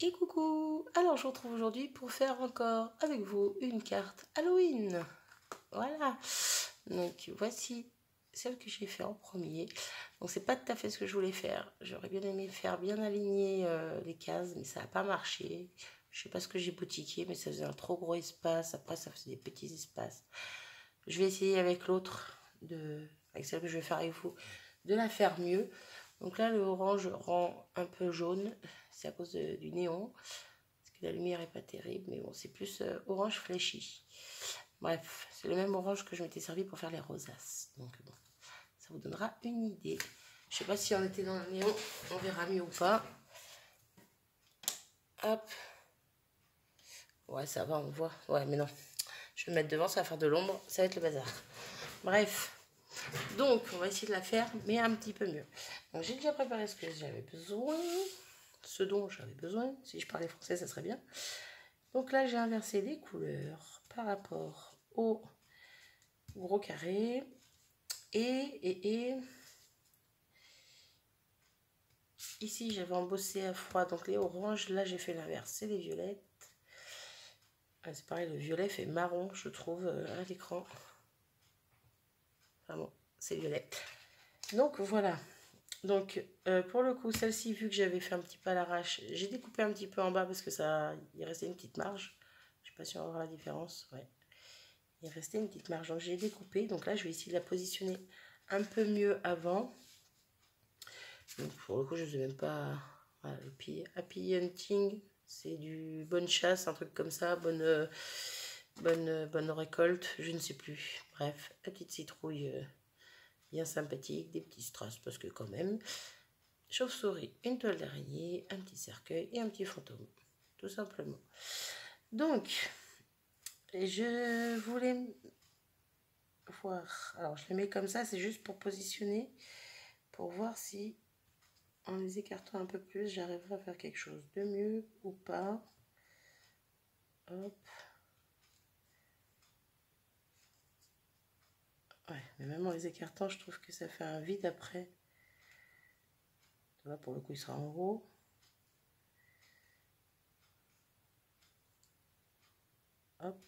Et coucou! Alors je vous retrouve aujourd'hui pour faire encore avec vous une carte Halloween. Voilà. Donc voici celle que j'ai fait en premier. Donc c'est pas tout à fait ce que je voulais faire. J'aurais bien aimé faire bien aligner les cases, mais ça n'a pas marché. Je sais pas ce que j'ai boutiqué, mais ça faisait un trop gros espace. Après ça faisait des petits espaces. Je vais essayer avec l'autre, avec celle que je vais faire avec vous, de la faire mieux. Donc là le orange rend un peu jaune. C'est à cause du néon. La lumière est pas terrible, mais bon, c'est plus orange fléchi. Bref, c'est le même orange que je m'étais servi pour faire les rosaces. Donc bon, ça vous donnera une idée. Je sais pas si on était dans le néon, on verra mieux ou pas. Hop. Ouais, ça va, on voit. Ouais, mais non. Je vais me mettre devant, ça va faire de l'ombre, ça va être le bazar. Bref. Donc, on va essayer de la faire, mais un petit peu mieux. Donc, j'ai déjà préparé ce que j'avais besoin. Ce dont j'avais besoin. Si je parlais français, ça serait bien. Donc là, j'ai inversé les couleurs par rapport au gros carré. Et ici, j'avais embossé à froid. Donc les oranges, là, j'ai fait l'inverse. C'est les violettes. Ah, c'est pareil, le violet fait marron, je trouve, à l'écran. Enfin bon, c'est violet. Donc voilà. Donc pour le coup, celle-ci, vu que j'avais fait un petit peu à l'arrache, j'ai découpé un petit peu en bas parce que ça, il restait une petite marge. Je sais pas si on va voir la différence. Ouais. Il restait une petite marge. Donc j'ai découpé. Donc là, je vais essayer de la positionner un peu mieux avant. Donc pour le coup, je ne sais même pas. Voilà, et puis Happy Hunting, c'est du bonne chasse, un truc comme ça, bonne récolte, je ne sais plus. Bref, la petite citrouille bien sympathique, des petits strass parce que quand même. Chauve-souris, une toile d'araignée, un petit cercueil et un petit fantôme, tout simplement. Donc, je voulais voir. Alors, je les mets comme ça, c'est juste pour positionner, pour voir si, en les écartant un peu plus, j'arriverai à faire quelque chose de mieux ou pas. Hop. Ouais, mais même en les écartant, je trouve que ça fait un vide après. Tu vois, pour le coup, il sera en haut. Hop.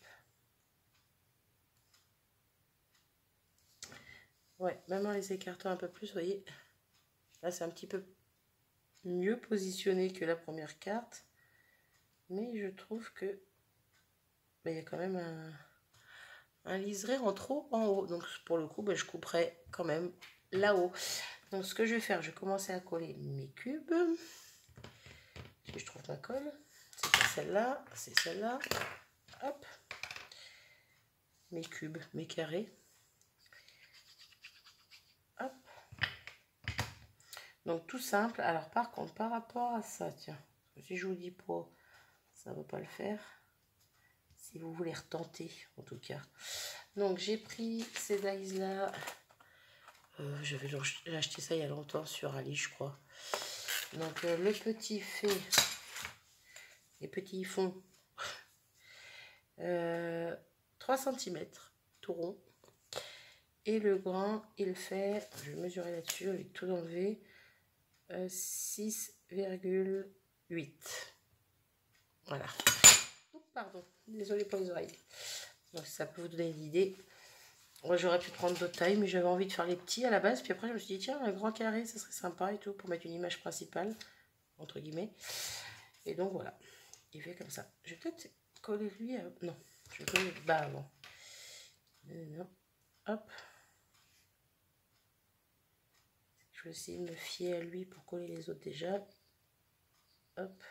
Ouais, même en les écartant un peu plus, vous voyez, là, c'est un petit peu mieux positionné que la première carte. Mais je trouve que il y a quand même un liseré en trop en haut. Donc, pour le coup, je couperai quand même là-haut. Donc, ce que je vais faire, je vais commencer à coller mes cubes. Si je trouve ma colle, c'est pas celle-là, c'est celle-là. Hop. Mes cubes, mes carrés. Hop. Donc, tout simple. Alors, par contre, par rapport à ça, tiens, si je vous dis pas, ça ne va pas le faire. Si vous voulez retenter, en tout cas. Donc, j'ai pris ces dies-là. J'avais acheté ça il y a longtemps sur Ali, je crois. Donc, le petit fait, les petits fonds, 3 cm, tout rond. Et le grand, il fait, je vais mesurer là-dessus avec tout enlevé, 6,8. Voilà. Oh, pardon, désolé pour les oreilles. Donc, ça peut vous donner une idée. Moi, j'aurais pu prendre d'autres tailles, mais j'avais envie de faire les petits à la base. Puis après, je me suis dit, tiens, un grand carré, ça serait sympa et tout, pour mettre une image principale, entre guillemets. Et donc, voilà. Il fait comme ça. Je vais peut-être coller lui à... Non, je vais coller le bas avant. Non. Hop. Je vais essayer de me fier à lui pour coller les autres déjà. Hop.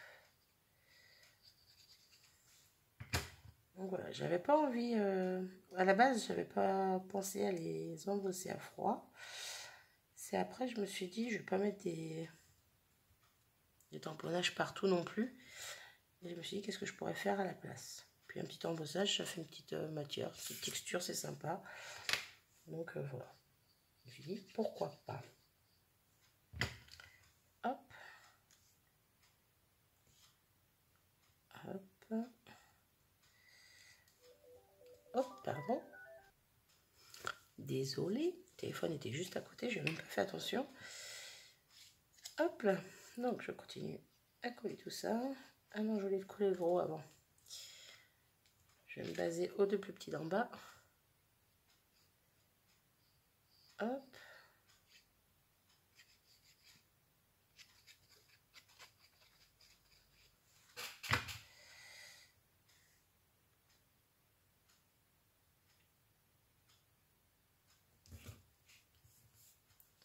Donc voilà, j'avais pas envie... à la base, j'avais pas pensé à les embosser à froid. C'est après, je me suis dit, je vais pas mettre des tamponnages partout non plus. Et je me suis dit, qu'est-ce que je pourrais faire à la place? Puis un petit embossage, ça fait une petite matière, une petite texture, c'est sympa. Donc voilà. Je me suis dit, pourquoi pas? Hop. Hop. Hop, pardon. Désolée, le téléphone était juste à côté, je n'ai même pas fait attention. Hop là. Donc je continue à coller tout ça. Ah non, je voulais coller le gros avant. Je vais me baser aux deux plus petits d'en bas. Hop.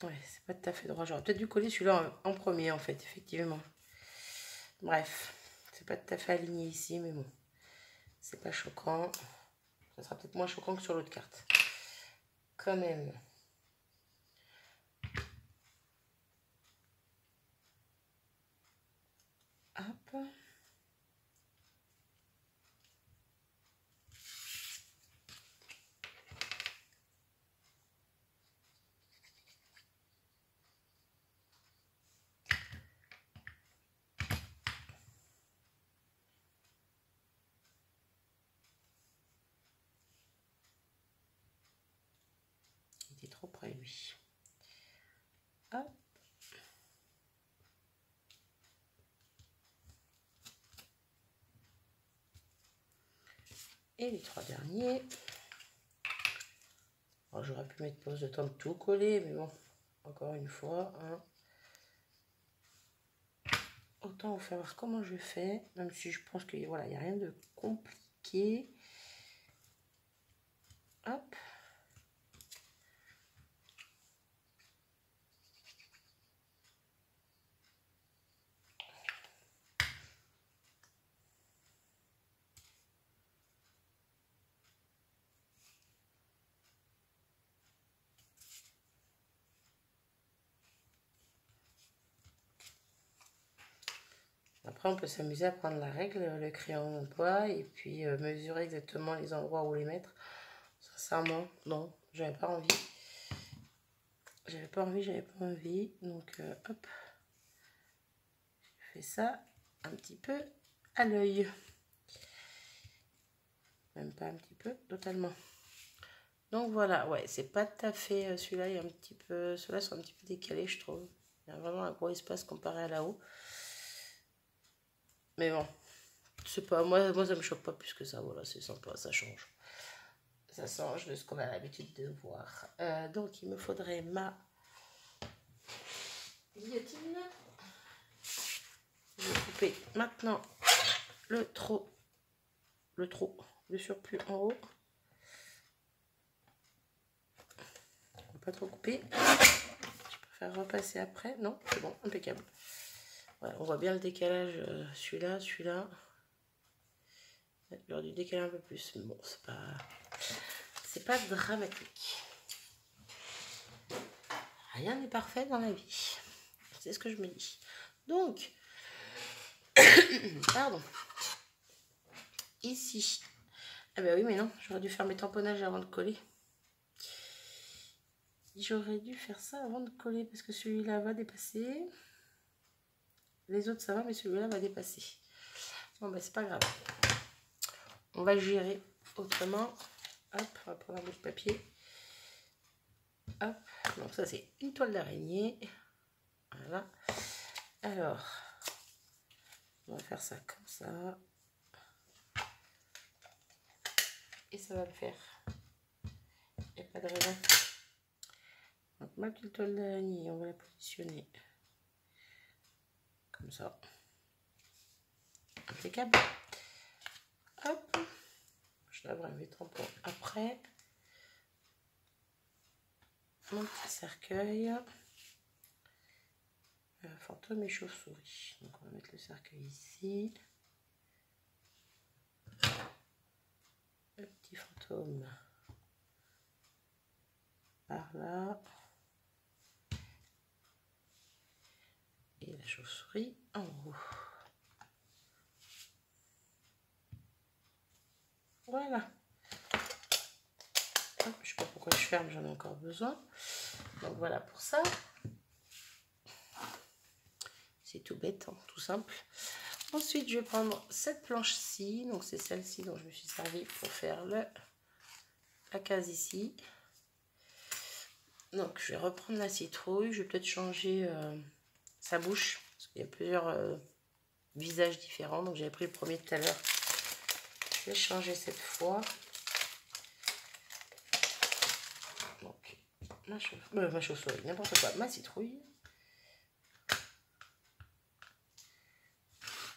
Ouais, c'est pas tout à fait droit. J'aurais peut-être dû coller celui-là en premier, en fait, effectivement. Bref, c'est pas tout à fait aligné ici, mais bon, c'est pas choquant. Ça sera peut-être moins choquant que sur l'autre carte. Quand même. Hop. Il était trop près, lui. Hop. Et les trois derniers. J'aurais pu mettre pause de temps de tout coller, mais bon, encore une fois, hein. Autant vous faire voir comment je fais, même si je pense qu'il voilà, n'y a rien de compliqué. Hop. Après, on peut s'amuser à prendre la règle, le crayon en bois, et puis mesurer exactement les endroits où les mettre. Sincèrement, non, j'avais pas envie. J'avais pas envie. Donc, hop. Je fais ça un petit peu à l'œil. Même pas un petit peu, totalement. Donc voilà, ouais, c'est pas tout à fait celui-là, il y a un petit peu. Ceux-là sont un petit peu décalés, je trouve. Il y a vraiment un gros espace comparé à là-haut. Mais bon, c'est pas. Moi, ça me choque pas plus que ça, voilà, c'est sympa, ça change. Ça change de ce qu'on a l'habitude de voir. Donc il me faudrait ma guillotine. Je vais couper maintenant le surplus en haut. On va pas trop couper. Je préfère repasser après. Non, c'est bon, impeccable. Voilà, on voit bien le décalage, celui-là. J'aurais dû décaler un peu plus, mais bon, c'est pas dramatique. Rien n'est parfait dans la vie. C'est ce que je me dis. Donc, pardon. Ici. Ah ben oui, mais non, j'aurais dû faire mes tamponnages avant de coller. J'aurais dû faire ça avant de coller parce que celui-là va dépasser. Les autres, ça va, mais celui-là va dépasser. Bon, ben c'est pas grave. On va gérer autrement. Hop, on va prendre un bout de papier. Hop, donc ça c'est une toile d'araignée. Voilà. Alors, on va faire ça comme ça. Et ça va le faire. Il n'y a pas de raison. Donc ma petite toile d'araignée, on va la positionner comme ça. Impeccable. Hop. Je devrais mettre en point après. Mon petit cercueil. Fantôme et chauve-souris. Donc on va mettre le cercueil ici. Le petit fantôme par là. Et la chauve-souris en haut. Voilà. Hop, je sais pas pourquoi je ferme, j'en ai encore besoin. Donc voilà pour ça. C'est tout bête, hein, tout simple. Ensuite, je vais prendre cette planche-ci. Donc c'est celle-ci dont je me suis servi pour faire la case ici. Donc je vais reprendre la citrouille. Je vais peut-être changer sa bouche. Parce qu'il y a plusieurs visages différents. Donc j'avais pris le premier tout à l'heure. Je vais changer cette fois. Donc ma chauve-souris, n'importe quoi, ma citrouille.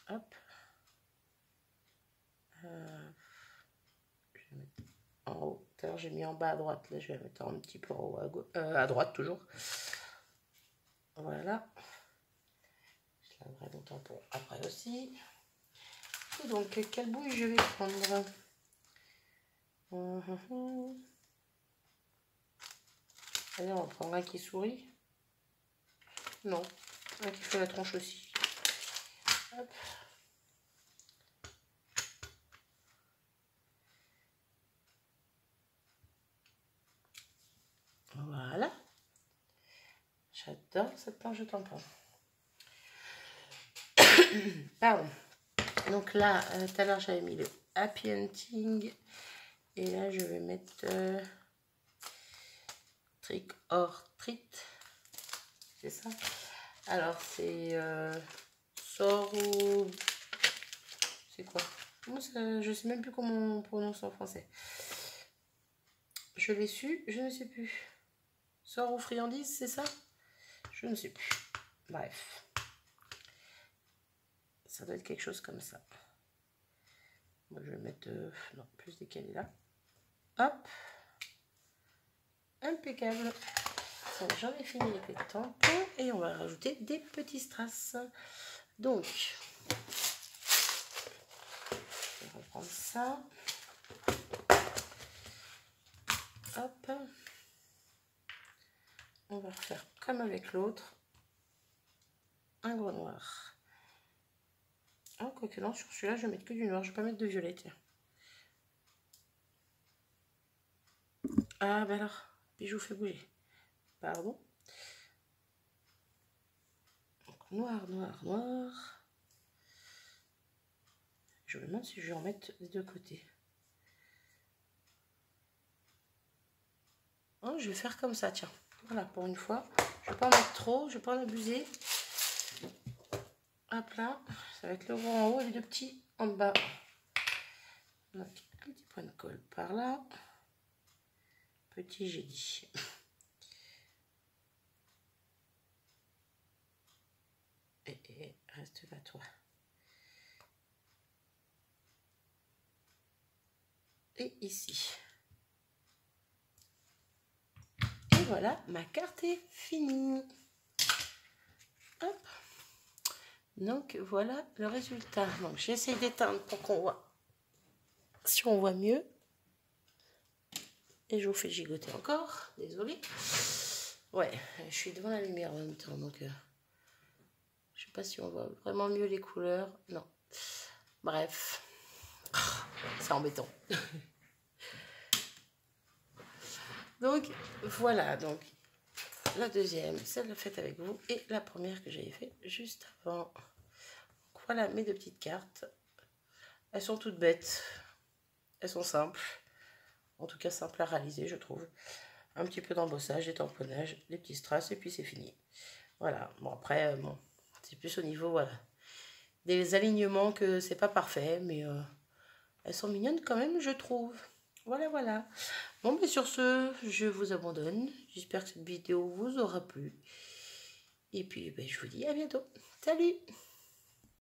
Hop. Je vais mettre en haut. Tout à l'heure j'ai mis en bas à droite. Là je vais mettre un petit peu en haut à droite toujours. Voilà. Je laverai mon tampon après aussi. Et donc quelle bouille je vais prendre? Allez, on va prendre un qui sourit. Non, un qui fait la tronche aussi. Hop. Voilà. J'adore cette planche de tampon. Pardon. Donc là, tout à l'heure, j'avais mis le Happy Hunting. Et là, je vais mettre Trick or Treat. C'est ça. Alors, c'est sort ou... C'est quoi? Je sais même plus comment on prononce en français. Je l'ai su, je ne sais plus. Sort ou friandise, c'est ça? Je ne sais plus. Bref. Ça doit être quelque chose comme ça. Moi, je vais mettre... non, plus décalé là. Hop. Impeccable. J'en ai fini avec les tampons. Et on va rajouter des petits strass. Donc, je vais reprendre ça. Hop. On va refaire comme avec l'autre. Un gros noir. Ah, quoique non, sur celui-là, je vais mettre que du noir. Je vais pas mettre de violet, tiens. Ah, ben alors, bijou fait bouger. Pardon. Donc, noir, noir, noir. Je me demande si je vais en mettre des deux côtés. Oh, je vais faire comme ça, tiens. Voilà, pour une fois. Je ne vais pas en mettre trop, je ne vais pas en abuser. Hop là, ça va être le gros en haut et les deux petits en bas. Donc, un petit point de colle par là. Petit, j'ai dit. Et reste là, toi. Et ici. Et voilà, ma carte est finie. Hop. Donc voilà le résultat. Donc j'essaie d'éteindre pour qu'on voit si on voit mieux. Et je vous fais gigoter encore. Désolée. Ouais, je suis devant la lumière en même temps. Donc je sais pas si on voit vraiment mieux les couleurs. Non. Bref. C'est embêtant. Donc voilà. Donc la deuxième, celle faite avec vous. Et la première que j'avais fait juste avant. Donc, voilà mes deux petites cartes. Elles sont toutes bêtes. Elles sont simples. En tout cas, simple à réaliser, je trouve. Un petit peu d'embossage, des tamponnages, des petits strass, et puis c'est fini. Voilà. Bon, après, bon, c'est plus au niveau, voilà, des alignements que c'est pas parfait, mais elles sont mignonnes quand même, je trouve. Voilà, voilà. Bon, mais sur ce, je vous abandonne. J'espère que cette vidéo vous aura plu. Et puis, ben, je vous dis à bientôt. Salut!